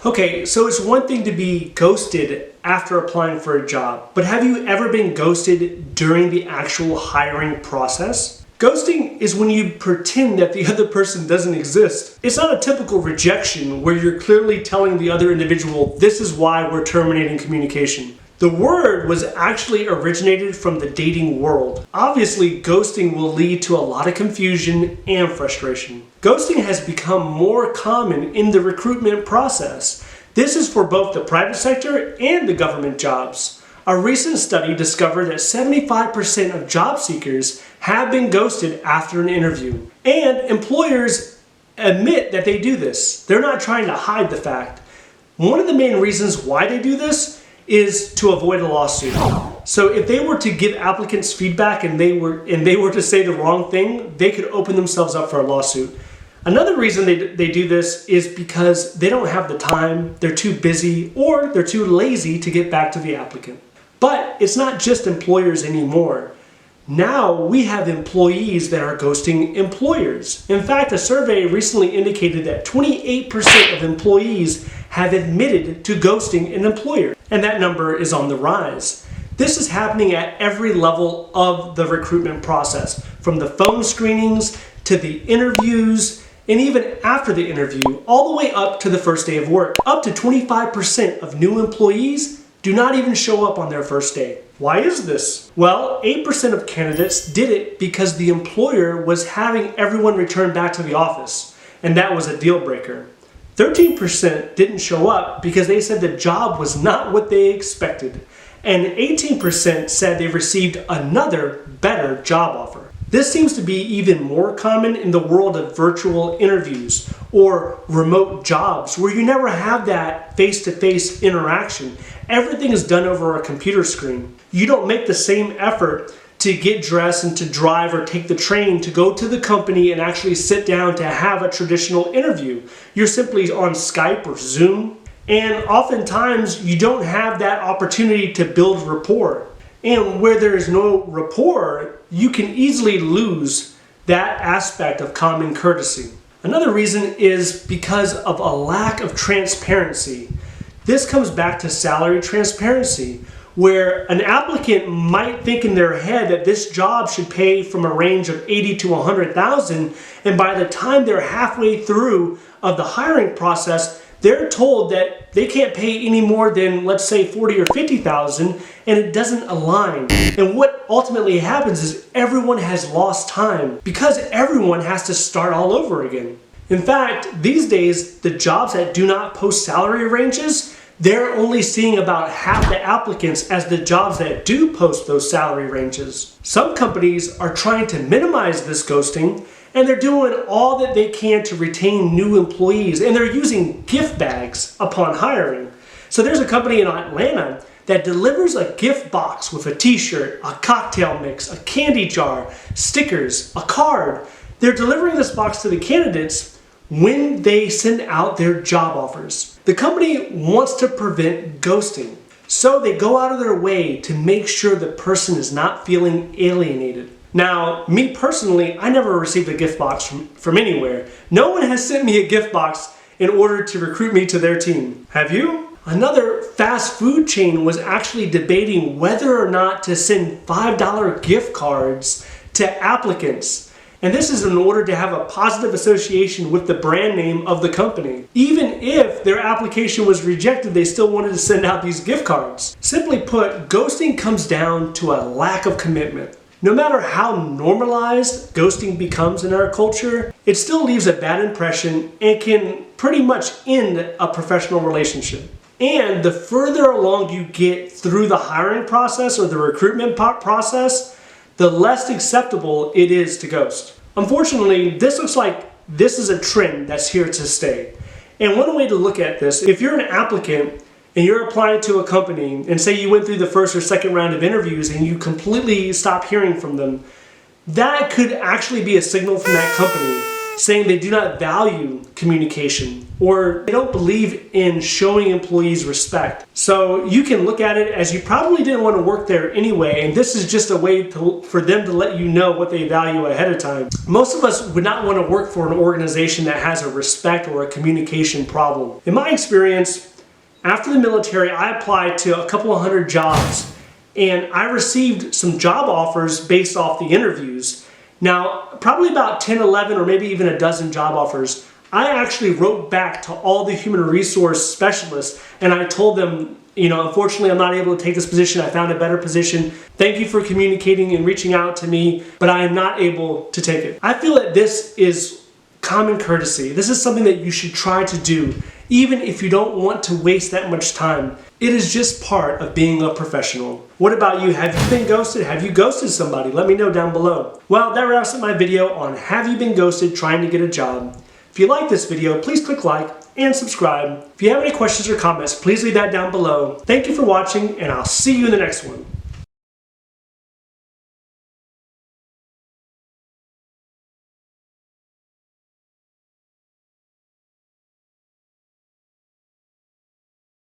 Okay, so it's one thing to be ghosted after applying for a job, but have you ever been ghosted during the actual hiring process? Ghosting is when you pretend that the other person doesn't exist. It's not a typical rejection where you're clearly telling the other individual, this is why we're terminating communication. The word was actually originated from the dating world. Obviously, ghosting will lead to a lot of confusion and frustration. Ghosting has become more common in the recruitment process. This is for both the private sector and the government jobs. A recent study discovered that 75% of job seekers have been ghosted after an interview. And employers admit that they do this. They're not trying to hide the fact. One of the main reasons why they do this is to avoid a lawsuit. So if they were to give applicants feedback and they were to say the wrong thing, they could open themselves up for a lawsuit. Another reason they do this is because they don't have the time, they're too busy, or they're too lazy to get back to the applicant. But it's not just employers anymore. Now we have employees that are ghosting employers. In fact, a survey recently indicated that 28% of employees have admitted to ghosting an employer, and that number is on the rise. This is happening at every level of the recruitment process, from the phone screenings to the interviews, and even after the interview, all the way up to the first day of work. Up to 25% of new employees do not even show up on their first day. Why is this? Well, 8% of candidates did it because the employer was having everyone return back to the office, and that was a deal breaker. 13% didn't show up because they said the job was not what they expected, and 18% said they received another, better job offer. This seems to be even more common in the world of virtual interviews or remote jobs where you never have that face-to-face interaction. Everything is done over a computer screen. You don't make the same effort to get dressed and to drive or take the train to go to the company and actually sit down to have a traditional interview. You're simply on Skype or Zoom, and oftentimes you don't have that opportunity to build rapport. And where there is no rapport, you can easily lose that aspect of common courtesy. Another reason is because of a lack of transparency. This comes back to salary transparency, where an applicant might think in their head that this job should pay from a range of 80 to 100,000, and by the time they're halfway through of the hiring process, they're told that they can't pay any more than, let's say, 40 or 50,000, and it doesn't align. And what ultimately happens is everyone has lost time because everyone has to start all over again. In fact, these days, the jobs that do not post salary ranges, they're only seeing about half the applicants as the jobs that do post those salary ranges. Some companies are trying to minimize this ghosting, and they're doing all that they can to retain new employees, and they're using gift bags upon hiring. So there's a company in Atlanta that delivers a gift box with a t-shirt, a cocktail mix, a candy jar, stickers, a card. They're delivering this box to the candidates when they send out their job offers. The company wants to prevent ghosting, so they go out of their way to make sure the person is not feeling alienated. Now, me personally, I never received a gift box from anywhere. No one has sent me a gift box in order to recruit me to their team. Have you? Another fast food chain was actually debating whether or not to send $5 gift cards to applicants. And this is in order to have a positive association with the brand name of the company. Even if their application was rejected, they still wanted to send out these gift cards. Simply put, ghosting comes down to a lack of commitment. No matter how normalized ghosting becomes in our culture, it still leaves a bad impression and can pretty much end a professional relationship. And the further along you get through the hiring process or the recruitment process, the less acceptable it is to ghost. Unfortunately, this looks like this is a trend that's here to stay. And one way to look at this, if you're an applicant and you're applying to a company, and say you went through the first or second round of interviews and you completely stop hearing from them, that could actually be a signal from that company saying they do not value communication or they don't believe in showing employees respect. So you can look at it as you probably didn't want to work there anyway, and this is just a way for them to let you know what they value ahead of time. Most of us would not want to work for an organization that has a respect or a communication problem. In my experience, after the military, I applied to a couple of hundred jobs, and I received some job offers based off the interviews. Now, probably about 10, 11, or maybe even a dozen job offers, I actually wrote back to all the human resource specialists and I told them, unfortunately I'm not able to take this position. I found a better position. Thank you for communicating and reaching out to me, but I am not able to take it. I feel that this is common courtesy. This is something that you should try to do, even if you don't want to waste that much time. It is just part of being a professional. What about you? Have you been ghosted? Have you ghosted somebody? Let me know down below. Well, that wraps up my video on have you been ghosted trying to get a job. If you like this video, please click like and subscribe. If you have any questions or comments, please leave that down below. Thank you for watching, and I'll see you in the next one.